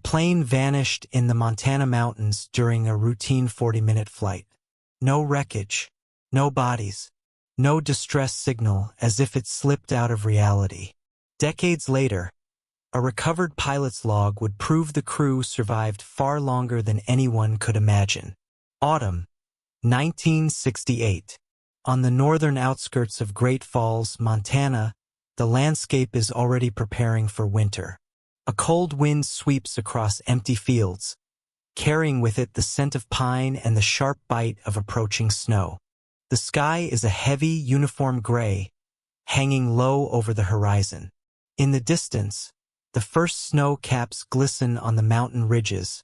plane vanished in the Montana mountains during a routine 40-minute flight. No wreckage, no bodies, no distress signal, as if it slipped out of reality. Decades later, a recovered pilot's log would prove the crew survived far longer than anyone could imagine. Autumn, 1968. On the northern outskirts of Great Falls, Montana, the landscape is already preparing for winter. A cold wind sweeps across empty fields, carrying with it the scent of pine and the sharp bite of approaching snow. The sky is a heavy, uniform gray, hanging low over the horizon. In the distance, the first snow caps glisten on the mountain ridges,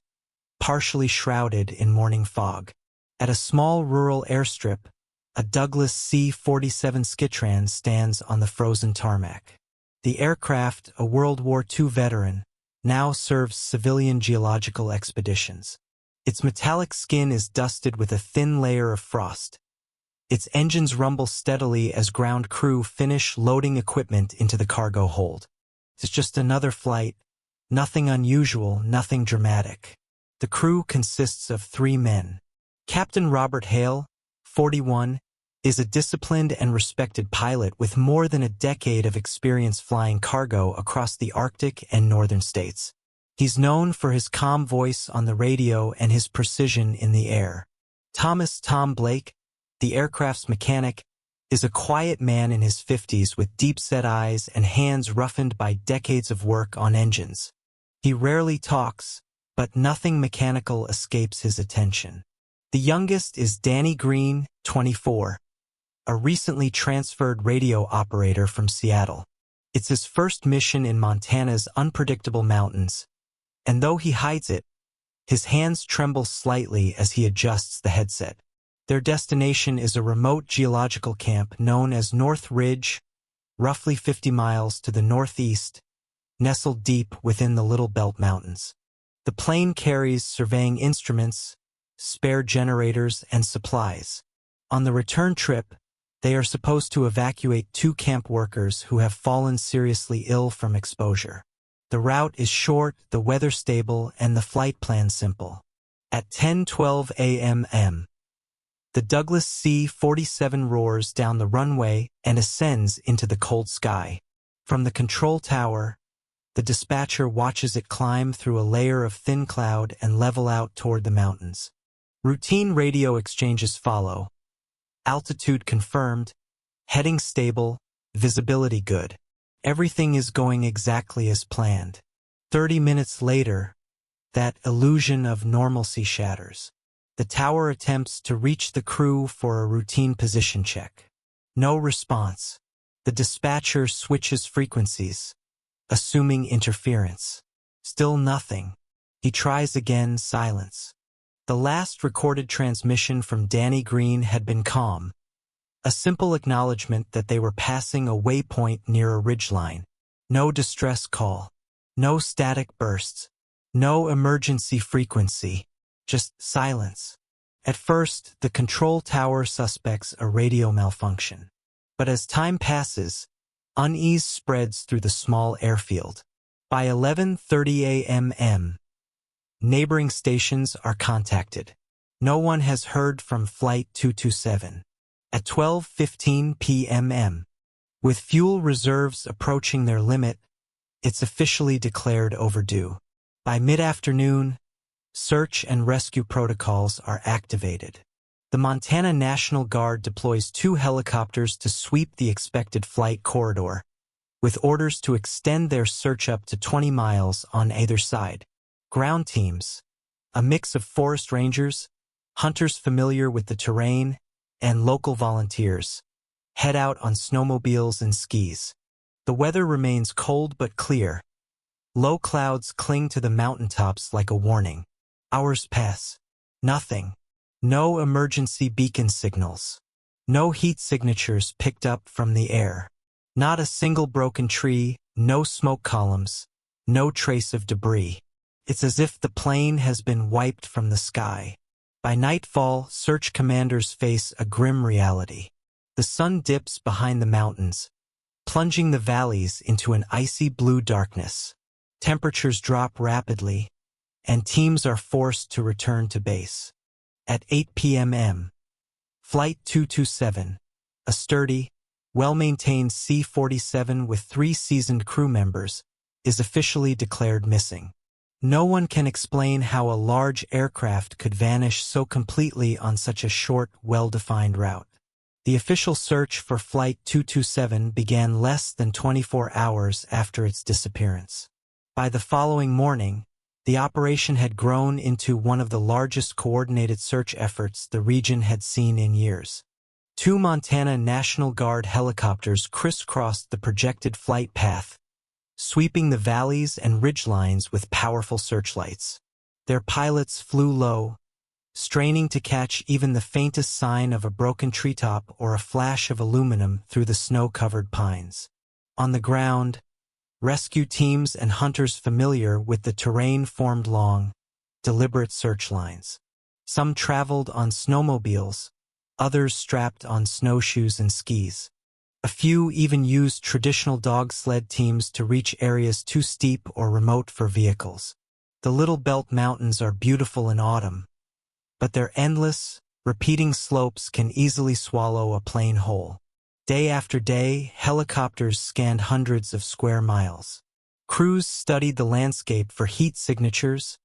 partially shrouded in morning fog. At a small rural airstrip, a Douglas C-47 Skytran stands on the frozen tarmac. The aircraft, a World War II veteran, now serves civilian geological expeditions. Its metallic skin is dusted with a thin layer of frost. Its engines rumble steadily as ground crew finish loading equipment into the cargo hold. It's just another flight, nothing unusual, nothing dramatic. The crew consists of 3 men. Captain Robert Hale, 41, is a disciplined and respected pilot with more than a decade of experience flying cargo across the Arctic and northern states. He's known for his calm voice on the radio and his precision in the air. Thomas "Tom" Blake, the aircraft's mechanic, is a quiet man in his 50s with deep-set eyes and hands roughened by decades of work on engines. He rarely talks, but nothing mechanical escapes his attention. The youngest is Danny Green, 24. A recently transferred radio operator from Seattle. It's his first mission in Montana's unpredictable mountains, and though he hides it, his hands tremble slightly as he adjusts the headset. Their destination is a remote geological camp known as North Ridge, roughly 50 miles to the northeast, nestled deep within the Little Belt Mountains. The plane carries surveying instruments, spare generators, and supplies. On the return trip, they are supposed to evacuate 2 camp workers who have fallen seriously ill from exposure. The route is short, the weather stable, and the flight plan simple. At 10:12 a.m., the Douglas C-47 roars down the runway and ascends into the cold sky. From the control tower, the dispatcher watches it climb through a layer of thin cloud and level out toward the mountains. Routine radio exchanges follow. Altitude confirmed, heading stable, visibility good. Everything is going exactly as planned. 30 minutes later, that illusion of normalcy shatters. The tower attempts to reach the crew for a routine position check. No response. The dispatcher switches frequencies, assuming interference. Still nothing. He tries again, silence. The last recorded transmission from Danny Green had been calm. A simple acknowledgement that they were passing a waypoint near a ridgeline. No distress call. No static bursts. No emergency frequency. Just silence. At first, the control tower suspects a radio malfunction. But as time passes, unease spreads through the small airfield. By 11:30 a.m., neighboring stations are contacted. No one has heard from Flight 227. At 12:15 p.m., with fuel reserves approaching their limit, it's officially declared overdue. By mid-afternoon, search and rescue protocols are activated. The Montana National Guard deploys 2 helicopters to sweep the expected flight corridor, with orders to extend their search up to 20 miles on either side. Ground teams, a mix of forest rangers, hunters familiar with the terrain, and local volunteers, head out on snowmobiles and skis. The weather remains cold but clear. Low clouds cling to the mountaintops like a warning. Hours pass. Nothing. No emergency beacon signals. No heat signatures picked up from the air. Not a single broken tree, no smoke columns, no trace of debris. It's as if the plane has been wiped from the sky. By nightfall, search commanders face a grim reality. The sun dips behind the mountains, plunging the valleys into an icy blue darkness. Temperatures drop rapidly, and teams are forced to return to base. At 8 p.m. Flight 227, a sturdy, well-maintained C-47 with 3 seasoned crew members, is officially declared missing. No one can explain how a large aircraft could vanish so completely on such a short, well-defined route. The official search for Flight 227 began less than 24 hours after its disappearance. By the following morning, the operation had grown into one of the largest coordinated search efforts the region had seen in years. 2 Montana National Guard helicopters crisscrossed the projected flight path, sweeping the valleys and ridgelines with powerful searchlights. Their pilots flew low, straining to catch even the faintest sign of a broken treetop or a flash of aluminum through the snow-covered pines. On the ground, rescue teams and hunters familiar with the terrain formed long, deliberate search lines. Some traveled on snowmobiles, others strapped on snowshoes and skis. A few even used traditional dog sled teams to reach areas too steep or remote for vehicles. The Little Belt Mountains are beautiful in autumn, but their endless, repeating slopes can easily swallow a plane whole. Day after day, helicopters scanned hundreds of square miles. Crews studied the landscape for heat signatures,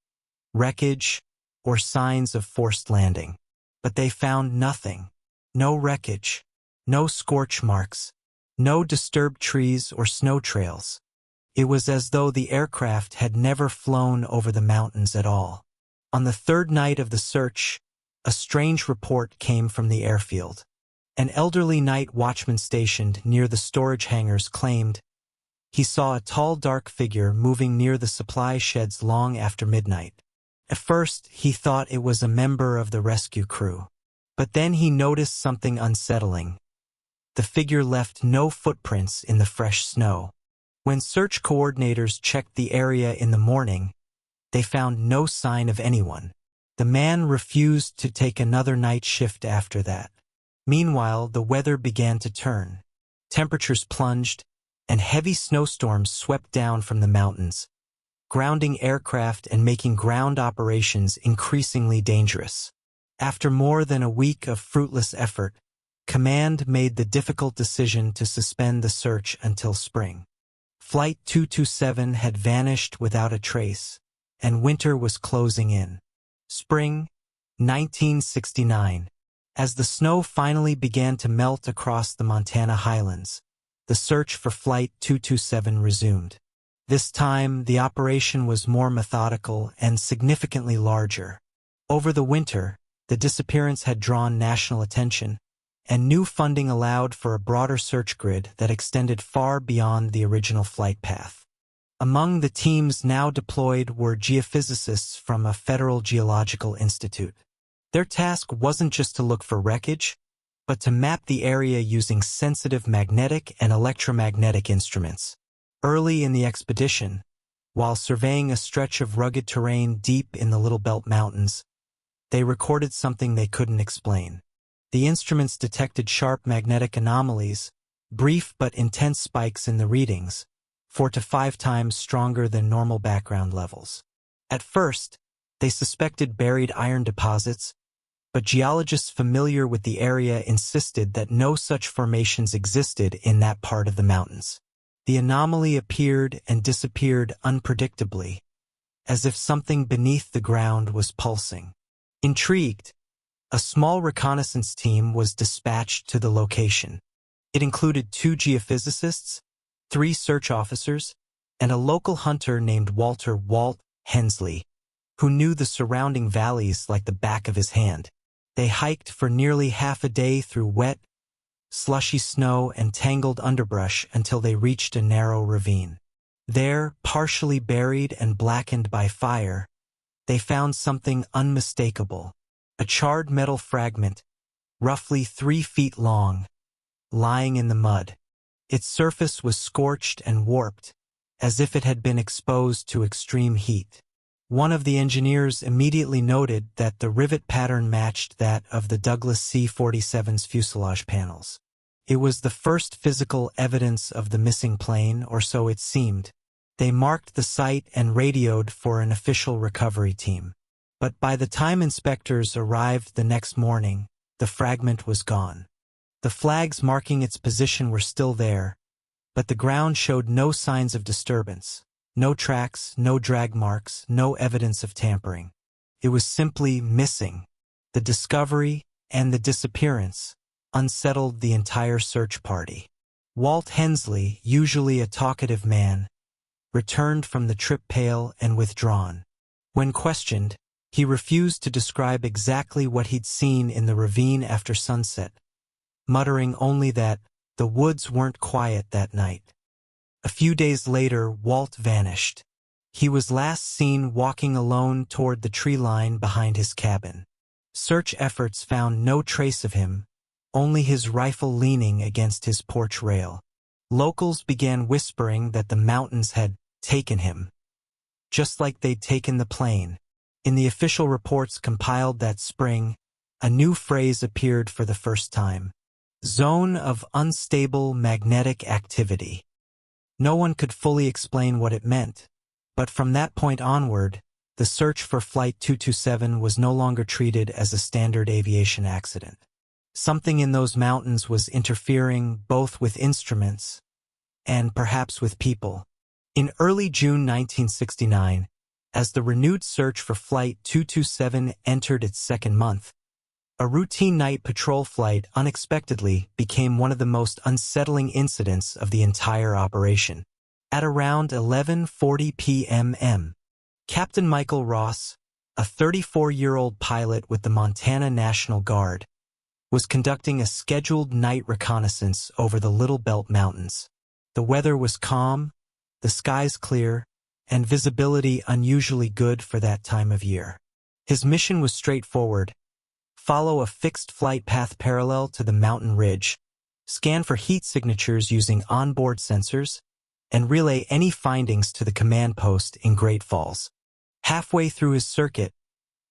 wreckage, or signs of forced landing. But they found nothing. No wreckage, no scorch marks, no disturbed trees or snow trails. It was as though the aircraft had never flown over the mountains at all. On the third night of the search, a strange report came from the airfield. An elderly night watchman stationed near the storage hangars claimed he saw a tall dark figure moving near the supply sheds long after midnight. At first, he thought it was a member of the rescue crew. But then he noticed something unsettling. The figure left no footprints in the fresh snow. When search coordinators checked the area in the morning, they found no sign of anyone. The man refused to take another night shift after that. Meanwhile, the weather began to turn. Temperatures plunged, and heavy snowstorms swept down from the mountains, grounding aircraft and making ground operations increasingly dangerous. After more than a week of fruitless effort, Command made the difficult decision to suspend the search until spring. Flight 227 had vanished without a trace, and winter was closing in. Spring, 1969. As the snow finally began to melt across the Montana highlands, the search for Flight 227 resumed. This time, the operation was more methodical and significantly larger. Over the winter, the disappearance had drawn national attention, and new funding allowed for a broader search grid that extended far beyond the original flight path. Among the teams now deployed were geophysicists from a federal geological institute. Their task wasn't just to look for wreckage, but to map the area using sensitive magnetic and electromagnetic instruments. Early in the expedition, while surveying a stretch of rugged terrain deep in the Little Belt Mountains, they recorded something they couldn't explain. The instruments detected sharp magnetic anomalies, brief but intense spikes in the readings, 4 to 5 times stronger than normal background levels. At first, they suspected buried iron deposits, but geologists familiar with the area insisted that no such formations existed in that part of the mountains. The anomaly appeared and disappeared unpredictably, as if something beneath the ground was pulsing. Intrigued, a small reconnaissance team was dispatched to the location. It included 2 geophysicists, 3 search officers, and a local hunter named Walt Hensley, who knew the surrounding valleys like the back of his hand. They hiked for nearly half a day through wet, slushy snow and tangled underbrush until they reached a narrow ravine. There, partially buried and blackened by fire, they found something unmistakable, a charred metal fragment, roughly 3 feet long, lying in the mud. Its surface was scorched and warped, as if it had been exposed to extreme heat. One of the engineers immediately noted that the rivet pattern matched that of the Douglas C-47's fuselage panels. It was the first physical evidence of the missing plane, or so it seemed. They marked the site and radioed for an official recovery team. But by the time inspectors arrived the next morning, the fragment was gone. The flags marking its position were still there, but the ground showed no signs of disturbance. No tracks, no drag marks, no evidence of tampering. It was simply missing. The discovery and the disappearance unsettled the entire search party. Walt Hensley, usually a talkative man, returned from the trip pale and withdrawn. When questioned, he refused to describe exactly what he'd seen in the ravine after sunset, muttering only that the woods weren't quiet that night. A few days later, Walt vanished. He was last seen walking alone toward the tree line behind his cabin. Search efforts found no trace of him, only his rifle leaning against his porch rail. Locals began whispering that the mountains had taken him, just like they'd taken the plane. In the official reports compiled that spring, a new phrase appeared for the first time: zone of unstable magnetic activity. No one could fully explain what it meant, but from that point onward, the search for Flight 227 was no longer treated as a standard aviation accident. Something in those mountains was interfering both with instruments and perhaps with people. In early June 1969, as the renewed search for Flight 227 entered its second month, a routine night patrol flight unexpectedly became one of the most unsettling incidents of the entire operation. At around 11:40 p.m., Captain Michael Ross, a 34-year-old pilot with the Montana National Guard, was conducting a scheduled night reconnaissance over the Little Belt Mountains. The weather was calm, the skies clear, and visibility unusually good for that time of year. His mission was straightforward: follow a fixed flight path parallel to the mountain ridge, scan for heat signatures using onboard sensors, and relay any findings to the command post in Great Falls. Halfway through his circuit,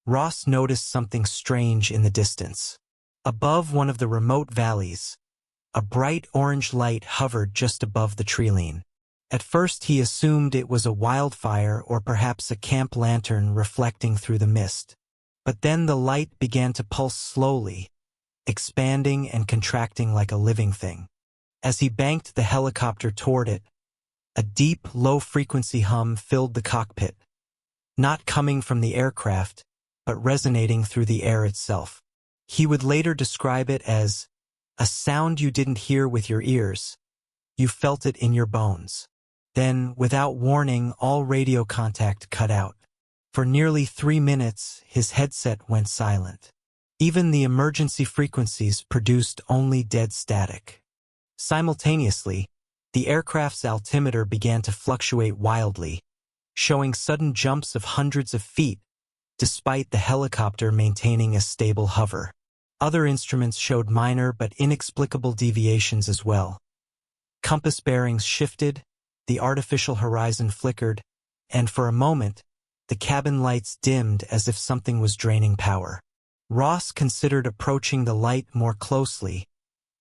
Ross noticed something strange in the distance. Above one of the remote valleys, a bright orange light hovered just above the treeline. At first he assumed it was a wildfire or perhaps a camp lantern reflecting through the mist. But then the light began to pulse slowly, expanding and contracting like a living thing. As he banked the helicopter toward it, a deep, low-frequency hum filled the cockpit, not coming from the aircraft, but resonating through the air itself. He would later describe it as a sound you didn't hear with your ears. You felt it in your bones. Then, without warning, all radio contact cut out. For nearly 3 minutes, his headset went silent. Even the emergency frequencies produced only dead static. Simultaneously, the aircraft's altimeter began to fluctuate wildly, showing sudden jumps of hundreds of feet, despite the helicopter maintaining a stable hover. Other instruments showed minor but inexplicable deviations as well. Compass bearings shifted, the artificial horizon flickered, and for a moment, the cabin lights dimmed as if something was draining power. Ross considered approaching the light more closely,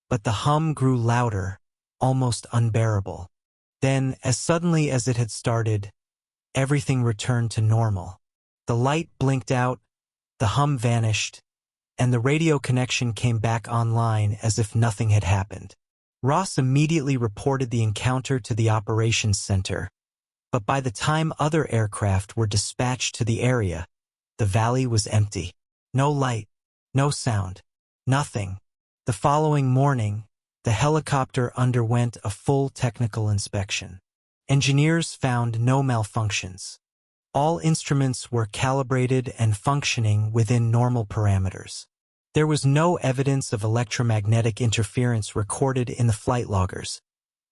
but the hum grew louder, almost unbearable. Then, as suddenly as it had started, everything returned to normal. The light blinked out, the hum vanished, and the radio connection came back online as if nothing had happened. Ross immediately reported the encounter to the operations center, but by the time other aircraft were dispatched to the area, the valley was empty. No light, no sound, nothing. The following morning, the helicopter underwent a full technical inspection. Engineers found no malfunctions. All instruments were calibrated and functioning within normal parameters. There was no evidence of electromagnetic interference recorded in the flight loggers,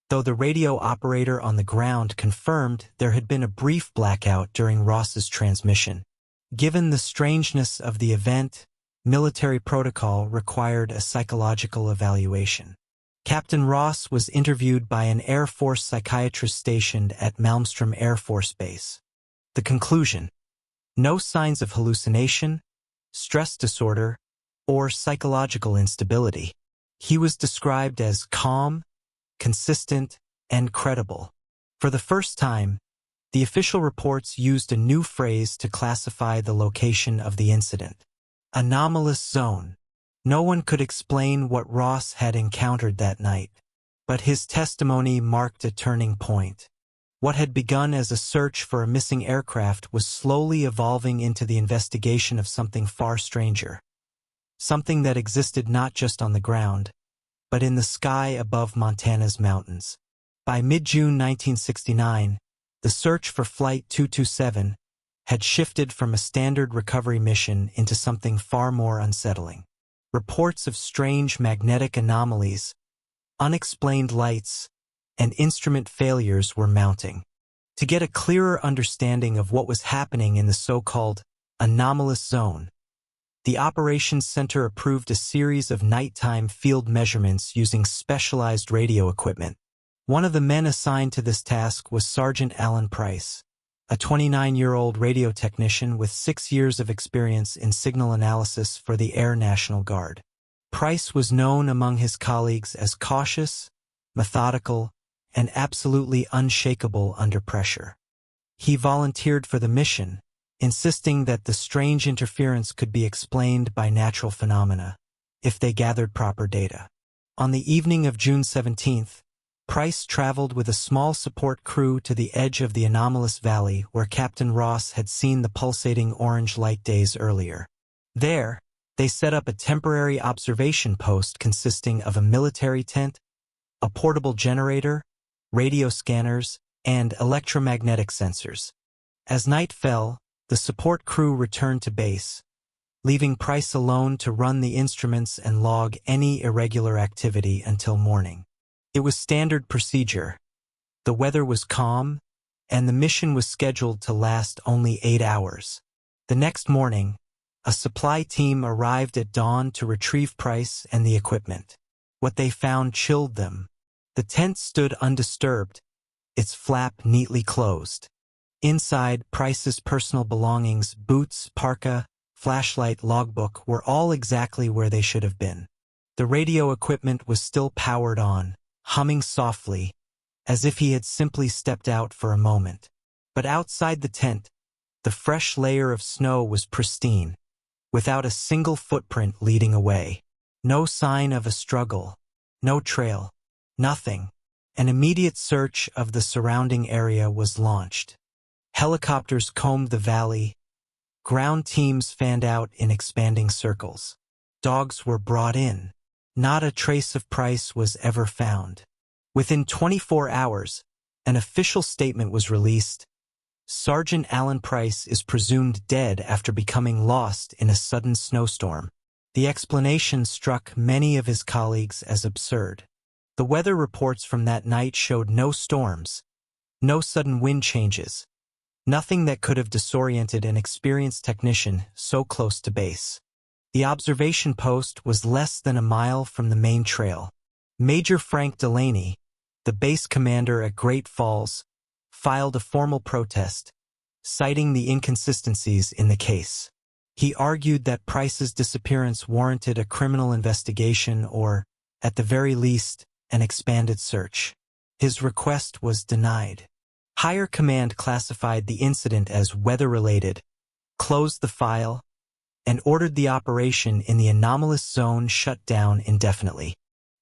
though the radio operator on the ground confirmed there had been a brief blackout during Ross's transmission. Given the strangeness of the event, military protocol required a psychological evaluation. Captain Ross was interviewed by an Air Force psychiatrist stationed at Malmstrom Air Force Base. The conclusion: no signs of hallucination, stress disorder, or psychological instability. He was described as calm, consistent, and credible. For the first time, The official reports used a new phrase to classify the location of the incident: anomalous zone. No one could explain what Ross had encountered that night, but his testimony marked a turning point. What had begun as a search for a missing aircraft was slowly evolving into the investigation of something far stranger. Something that existed not just on the ground, but in the sky above Montana's mountains. By mid-June 1969, the search for Flight 227 had shifted from a standard recovery mission into something far more unsettling. Reports of strange magnetic anomalies, unexplained lights, and instrument failures were mounting. To get a clearer understanding of what was happening in the so-called anomalous zone, the Operations Center approved a series of nighttime field measurements using specialized radio equipment. One of the men assigned to this task was Sergeant Alan Price, a 29-year-old radio technician with 6 years of experience in signal analysis for the Air National Guard. Price was known among his colleagues as cautious, methodical, and absolutely unshakable under pressure. He volunteered for the mission, insisting that the strange interference could be explained by natural phenomena, if they gathered proper data. On the evening of June 17th, Price traveled with a small support crew to the edge of the anomalous valley where Captain Ross had seen the pulsating orange light days earlier. There, they set up a temporary observation post consisting of a military tent, a portable generator, radio scanners, and electromagnetic sensors. As night fell, the support crew returned to base, leaving Price alone to run the instruments and log any irregular activity until morning. It was standard procedure. The weather was calm, and the mission was scheduled to last only 8 hours. The next morning, a supply team arrived at dawn to retrieve Price and the equipment. What they found chilled them. The tent stood undisturbed, its flap neatly closed. Inside, Price's personal belongings, boots, parka, flashlight, logbook, were all exactly where they should have been. The radio equipment was still powered on, humming softly, as if he had simply stepped out for a moment. But outside the tent, the fresh layer of snow was pristine, without a single footprint leading away. No sign of a struggle, no trail, nothing. An immediate search of the surrounding area was launched. Helicopters combed the valley, ground teams fanned out in expanding circles. Dogs were brought in. Not a trace of Price was ever found. Within 24 hours, an official statement was released. Sergeant Alan Price is presumed dead after becoming lost in a sudden snowstorm. The explanation struck many of his colleagues as absurd. The weather reports from that night showed no storms, no sudden wind changes, nothing that could have disoriented an experienced technician so close to base. The observation post was less than a mile from the main trail. Major Frank Delaney, the base commander at Great Falls, filed a formal protest, citing the inconsistencies in the case. He argued that Price's disappearance warranted a criminal investigation or, at the very least, an expanded search. His request was denied. Higher command classified the incident as weather-related, closed the file, and ordered the operation in the anomalous zone shut down indefinitely.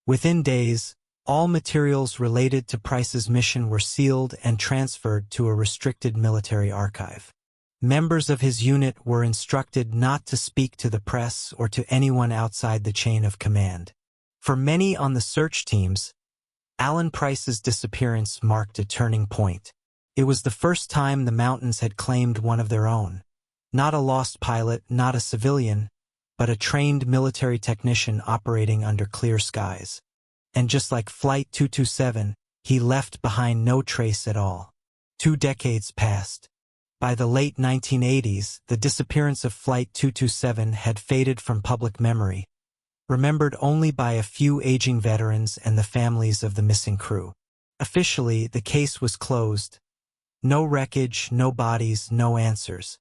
Within days, all materials related to Price's mission were sealed and transferred to a restricted military archive. Members of his unit were instructed not to speak to the press or to anyone outside the chain of command. For many on the search teams, Alan Price's disappearance marked a turning point. It was the first time the mountains had claimed one of their own. Not a lost pilot, not a civilian, but a trained military technician operating under clear skies. And just like Flight 227, he left behind no trace at all. 2 decades passed. By the late 1980s, the disappearance of Flight 227 had faded from public memory, remembered only by a few aging veterans and the families of the missing crew. Officially, the case was closed. No wreckage, no bodies, no answers.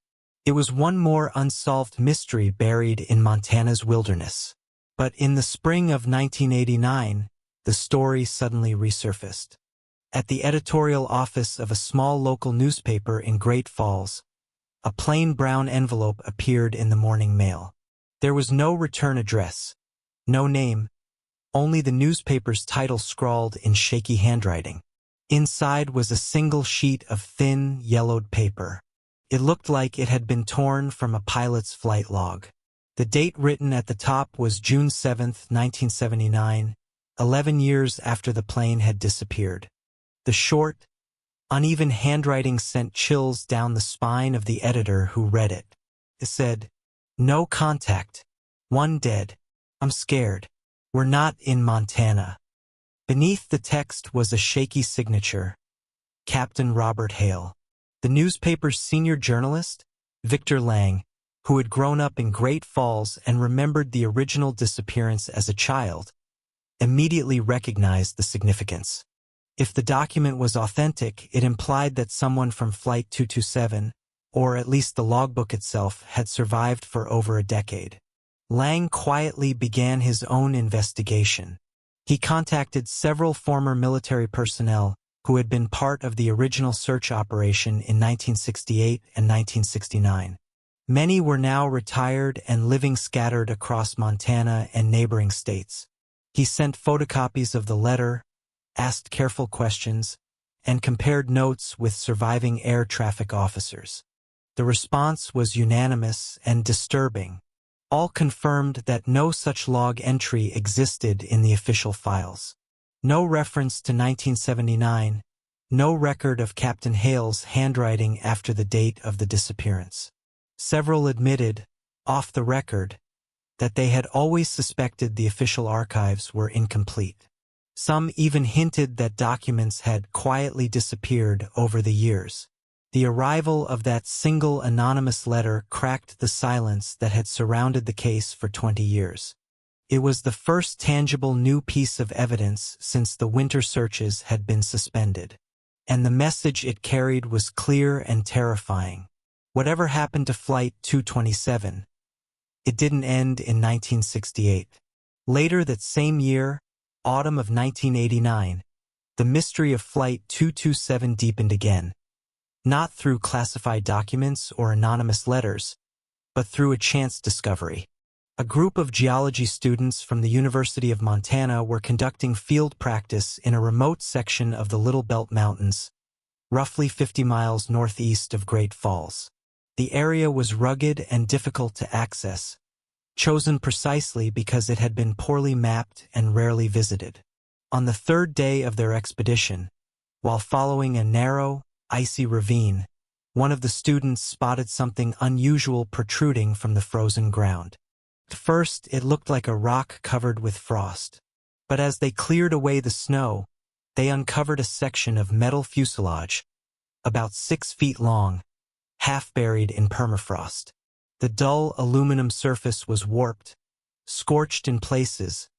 It was one more unsolved mystery buried in Montana's wilderness. But in the spring of 1989, the story suddenly resurfaced. At the editorial office of a small local newspaper in Great Falls, a plain brown envelope appeared in the morning mail. There was no return address, no name, only the newspaper's title scrawled in shaky handwriting. Inside was a single sheet of thin, yellowed paper. It looked like it had been torn from a pilot's flight log. The date written at the top was June 7, 1979, 11 years after the plane had disappeared. The short, uneven handwriting sent chills down the spine of the editor who read it. It said, "No contact. One dead. I'm scared. We're not in Montana." Beneath the text was a shaky signature, Captain Robert Hale. The newspaper's senior journalist, Victor Lang, who had grown up in Great Falls and remembered the original disappearance as a child, immediately recognized the significance. If the document was authentic, it implied that someone from Flight 227, or at least the logbook itself, had survived for over a decade. Lang quietly began his own investigation. He contacted several former military personnel who had been part of the original search operation in 1968 and 1969. Many were now retired and living scattered across Montana and neighboring states. He sent photocopies of the letter, asked careful questions, and compared notes with surviving air traffic officers. The response was unanimous and disturbing. All confirmed that no such log entry existed in the official files. No reference to 1979, no record of Captain Hale's handwriting after the date of the disappearance. Several admitted, off the record, that they had always suspected the official archives were incomplete. Some even hinted that documents had quietly disappeared over the years. The arrival of that single anonymous letter cracked the silence that had surrounded the case for 20 years. It was the first tangible new piece of evidence since the winter searches had been suspended. And the message it carried was clear and terrifying. Whatever happened to Flight 227, it didn't end in 1968. Later that same year, autumn of 1989, the mystery of Flight 227 deepened again. Not through classified documents or anonymous letters, but through a chance discovery. A group of geology students from the University of Montana were conducting field practice in a remote section of the Little Belt Mountains, roughly 50 miles northeast of Great Falls. The area was rugged and difficult to access, chosen precisely because it had been poorly mapped and rarely visited. On the third day of their expedition, while following a narrow, icy ravine, one of the students spotted something unusual protruding from the frozen ground. At first, it looked like a rock covered with frost. But as they cleared away the snow, they uncovered a section of metal fuselage, about 6 feet long, half buried in permafrost. The dull aluminum surface was warped, scorched in places,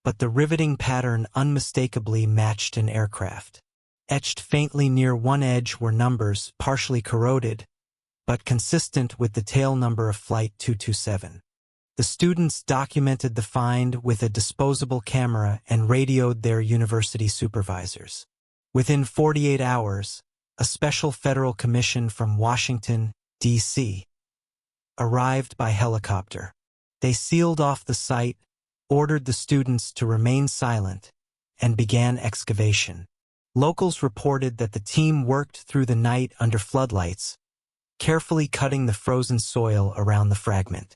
but the riveting pattern unmistakably matched an aircraft. Etched faintly near one edge were numbers partially corroded, but consistent with the tail number of Flight 227. The students documented the find with a disposable camera and radioed their university supervisors. Within 48 hours, a special federal commission from Washington, D.C., arrived by helicopter. They sealed off the site, ordered the students to remain silent, and began excavation. Locals reported that the team worked through the night under floodlights, carefully cutting the frozen soil around the fragment.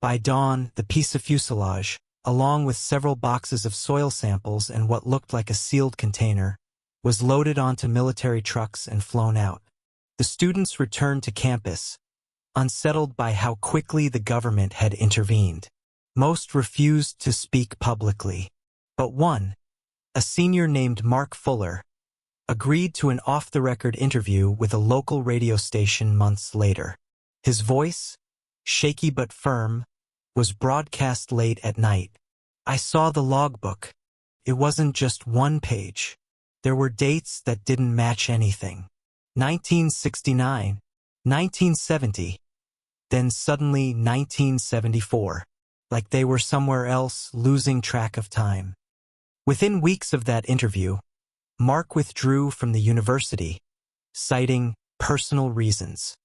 By dawn, the piece of fuselage, along with several boxes of soil samples and what looked like a sealed container, was loaded onto military trucks and flown out. The students returned to campus, unsettled by how quickly the government had intervened. Most refused to speak publicly, but one, a senior named Mark Fuller, agreed to an off-the-record interview with a local radio station months later. His voice, shaky but firm, was broadcast late at night. "I saw the logbook. It wasn't just one page. There were dates that didn't match anything. 1969, 1970, then suddenly 1974, like they were somewhere else losing track of time." Within weeks of that interview, Mark withdrew from the university, citing personal reasons.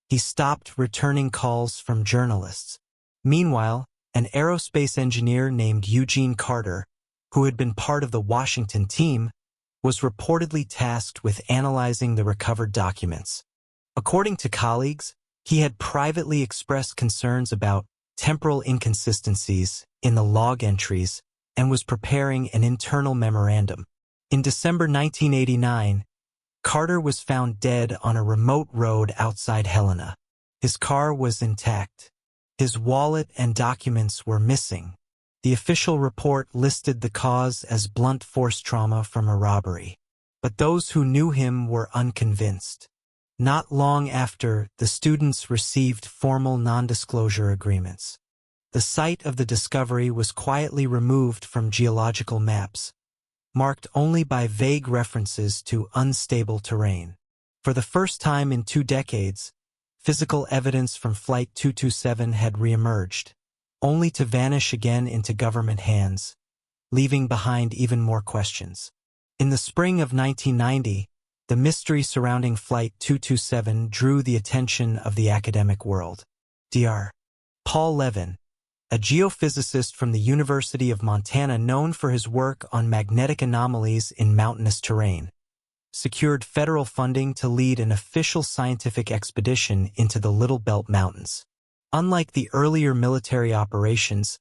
He stopped returning calls from journalists. Meanwhile, an aerospace engineer named Eugene Carter, who had been part of the Washington team, was reportedly tasked with analyzing the recovered documents. According to colleagues, he had privately expressed concerns about temporal inconsistencies in the log entries and was preparing an internal memorandum. In December 1989, Carter was found dead on a remote road outside Helena. His car was intact. His wallet and documents were missing. The official report listed the cause as blunt force trauma from a robbery. But those who knew him were unconvinced. Not long after, the students received formal non-disclosure agreements. The site of the discovery was quietly removed from geological maps, marked only by vague references to unstable terrain. For the first time in 2 decades, physical evidence from Flight 227 had reemerged, only to vanish again into government hands, leaving behind even more questions. In the spring of 1990, the mystery surrounding Flight 227 drew the attention of the academic world. Dr. Paul Levin, a geophysicist from the University of Montana known for his work on magnetic anomalies in mountainous terrain, secured federal funding to lead an official scientific expedition into the Little Belt Mountains. Unlike the earlier military operations,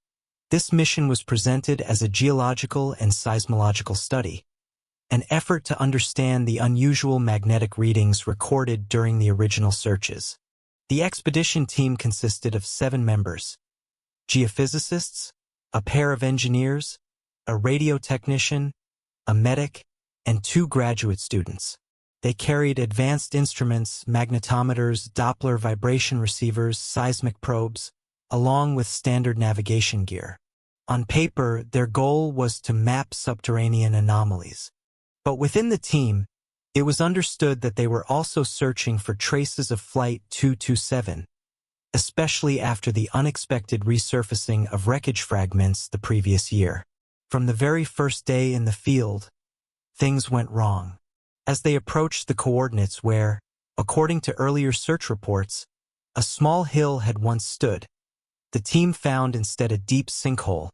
this mission was presented as a geological and seismological study, an effort to understand the unusual magnetic readings recorded during the original searches. The expedition team consisted of 7 members: geophysicists, a pair of engineers, a radio technician, a medic, and 2 graduate students. They carried advanced instruments, magnetometers, Doppler vibration receivers, seismic probes, along with standard navigation gear. On paper, their goal was to map subterranean anomalies. But within the team, it was understood that they were also searching for traces of Flight 227, especially after the unexpected resurfacing of wreckage fragments the previous year. From the very first day in the field, things went wrong. As they approached the coordinates where, according to earlier search reports, a small hill had once stood, the team found instead a deep sinkhole,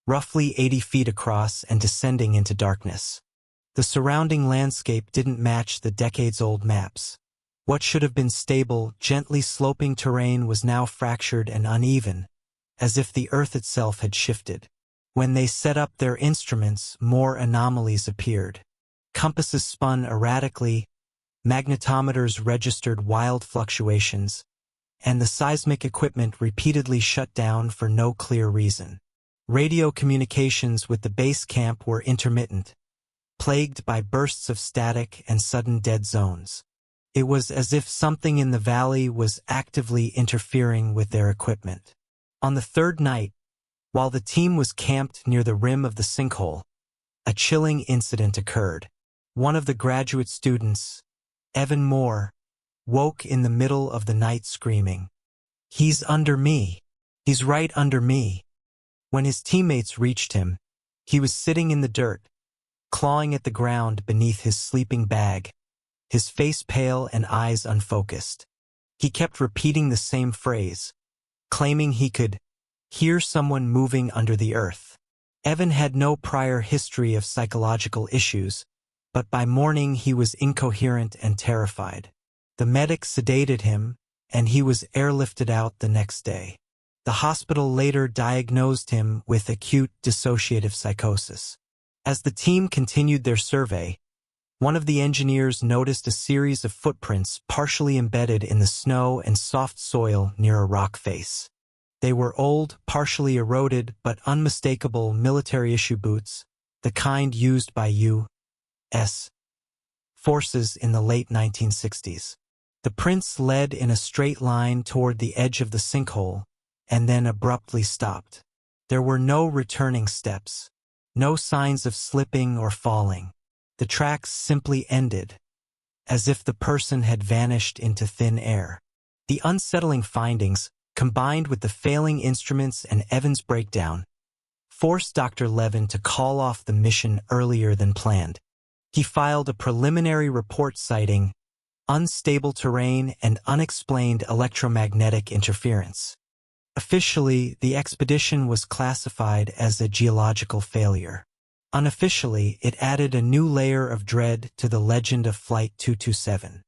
roughly 80 feet across and descending into darkness. The surrounding landscape didn't match the decades-old maps. What should have been stable, gently sloping terrain was now fractured and uneven, as if the earth itself had shifted. When they set up their instruments, more anomalies appeared. Compasses spun erratically, magnetometers registered wild fluctuations, and the seismic equipment repeatedly shut down for no clear reason. Radio communications with the base camp were intermittent, plagued by bursts of static and sudden dead zones. It was as if something in the valley was actively interfering with their equipment. On the 3rd night, while the team was camped near the rim of the sinkhole, a chilling incident occurred. One of the graduate students, Evan Moore, woke in the middle of the night screaming, "He's under me! He's right under me!" When his teammates reached him, he was sitting in the dirt, clawing at the ground beneath his sleeping bag, his face pale and eyes unfocused. He kept repeating the same phrase, claiming he could hear someone moving under the earth. Evan had no prior history of psychological issues, but by morning he was incoherent and terrified. The medic sedated him, and he was airlifted out the next day. The hospital later diagnosed him with acute dissociative psychosis. As the team continued their survey, one of the engineers noticed a series of footprints partially embedded in the snow and soft soil near a rock face. They were old, partially eroded, but unmistakable military-issue boots, the kind used by U.S. forces in the late 1960s. The prints led in a straight line toward the edge of the sinkhole, and then abruptly stopped. There were no returning steps, no signs of slipping or falling. The tracks simply ended, as if the person had vanished into thin air. The unsettling findings, combined with the failing instruments and Evan's breakdown, forced Dr. Levin to call off the mission earlier than planned. He filed a preliminary report citing unstable terrain and unexplained electromagnetic interference. Officially, the expedition was classified as a geological failure. Unofficially, it added a new layer of dread to the legend of Flight 227.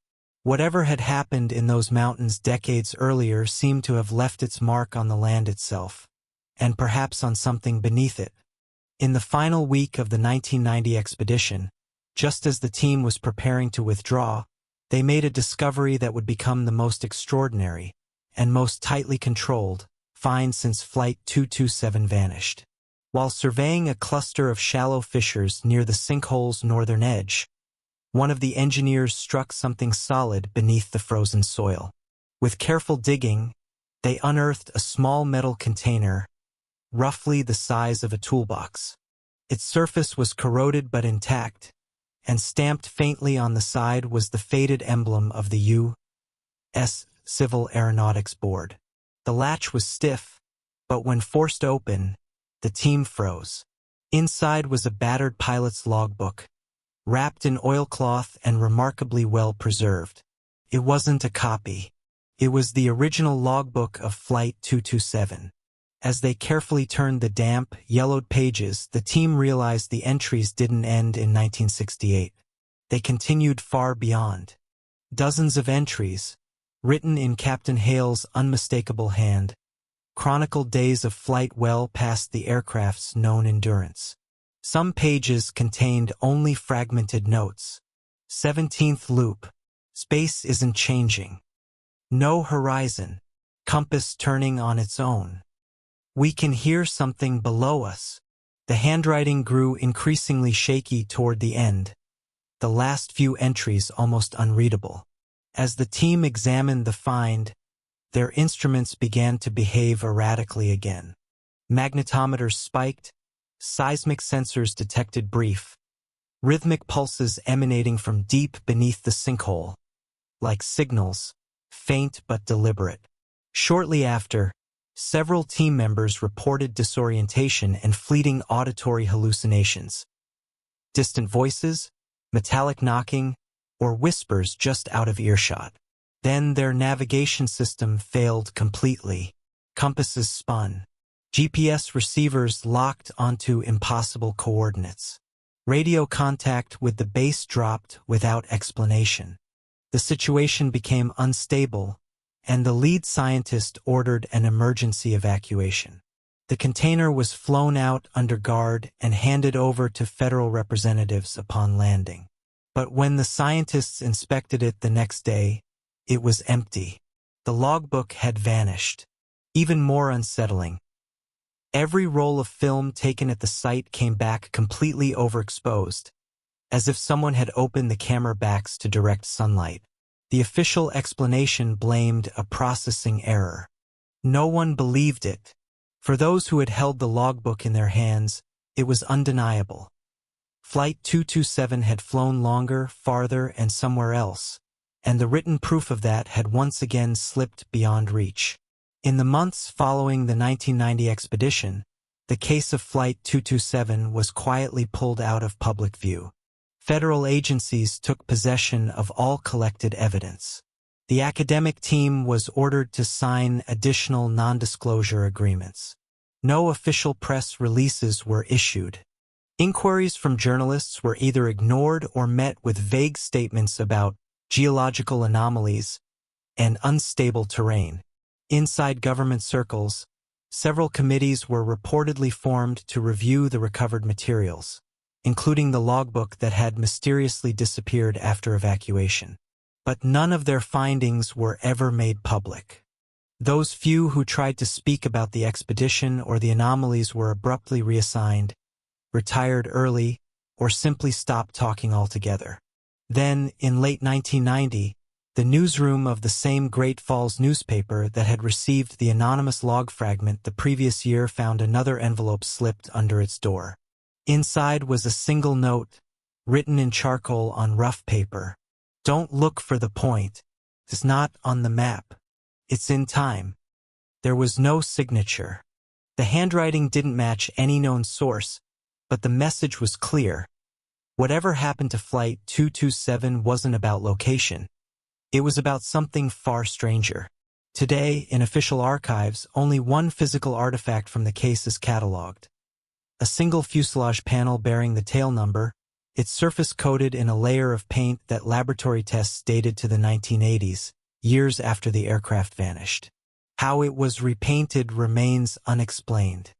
Whatever had happened in those mountains decades earlier seemed to have left its mark on the land itself, and perhaps on something beneath it. In the final week of the 1990 expedition, just as the team was preparing to withdraw, they made a discovery that would become the most extraordinary and most tightly controlled find since Flight 227 vanished. While surveying a cluster of shallow fissures near the sinkhole's northern edge, one of the engineers struck something solid beneath the frozen soil. With careful digging, they unearthed a small metal container, roughly the size of a toolbox. Its surface was corroded but intact, and stamped faintly on the side was the faded emblem of the U.S. Civil Aeronautics Board. The latch was stiff, but when forced open, the team froze. Inside was a battered pilot's logbook, wrapped in oilcloth and remarkably well preserved. It wasn't a copy. It was the original logbook of Flight 227. As they carefully turned the damp, yellowed pages, the team realized the entries didn't end in 1968. They continued far beyond. Dozens of entries, written in Captain Hale's unmistakable hand, chronicled days of flight well past the aircraft's known endurance. Some pages contained only fragmented notes. 17th loop. Space isn't changing. No horizon. Compass turning on its own. We can hear something below us. The handwriting grew increasingly shaky toward the end, the last few entries almost unreadable. As the team examined the find, their instruments began to behave erratically again. Magnetometers spiked, seismic sensors detected brief, rhythmic pulses emanating from deep beneath the sinkhole, like signals, faint but deliberate. Shortly after, several team members reported disorientation and fleeting auditory hallucinations. Distant voices, metallic knocking, or whispers just out of earshot. Then their navigation system failed completely. Compasses spun. GPS receivers locked onto impossible coordinates. Radio contact with the base dropped without explanation. The situation became unstable, and the lead scientist ordered an emergency evacuation. The container was flown out under guard and handed over to federal representatives upon landing. But when the scientists inspected it the next day, it was empty. The logbook had vanished. Even more unsettling, every roll of film taken at the site came back completely overexposed, as if someone had opened the camera backs to direct sunlight. The official explanation blamed a processing error. No one believed it. For those who had held the logbook in their hands, it was undeniable. Flight 227 had flown longer, farther, and somewhere else, and the written proof of that had once again slipped beyond reach. In the months following the 1990 expedition, the case of Flight 227 was quietly pulled out of public view. Federal agencies took possession of all collected evidence. The academic team was ordered to sign additional non-disclosure agreements. No official press releases were issued. Inquiries from journalists were either ignored or met with vague statements about geological anomalies and unstable terrain. Inside government circles, several committees were reportedly formed to review the recovered materials, including the logbook that had mysteriously disappeared after evacuation. But none of their findings were ever made public. Those few who tried to speak about the expedition or the anomalies were abruptly reassigned, retired early, or simply stopped talking altogether. Then, in late 1990, the newsroom of the same Great Falls newspaper that had received the anonymous log fragment the previous year found another envelope slipped under its door. Inside was a single note, written in charcoal on rough paper. "Don't look for the point. It's not on the map. It's in time." There was no signature. The handwriting didn't match any known source, but the message was clear. Whatever happened to Flight 227 wasn't about location. It was about something far stranger. Today, in official archives, only one physical artifact from the case is catalogued. A single fuselage panel bearing the tail number, its surface coated in a layer of paint that laboratory tests dated to the 1980s, years after the aircraft vanished. How it was repainted remains unexplained.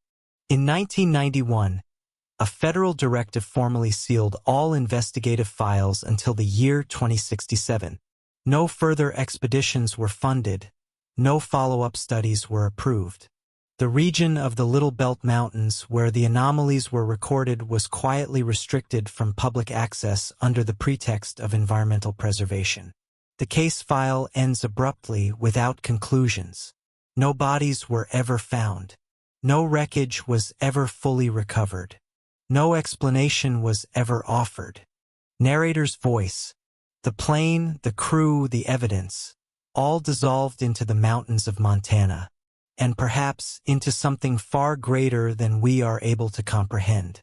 In 1991, a federal directive formally sealed all investigative files until the year 2067. No further expeditions were funded. No follow-up studies were approved. The region of the Little Belt Mountains where the anomalies were recorded was quietly restricted from public access under the pretext of environmental preservation. The case file ends abruptly without conclusions. No bodies were ever found. No wreckage was ever fully recovered. No explanation was ever offered. Narrator's voice, the plane, the crew, the evidence, all dissolved into the mountains of Montana, and perhaps into something far greater than we are able to comprehend.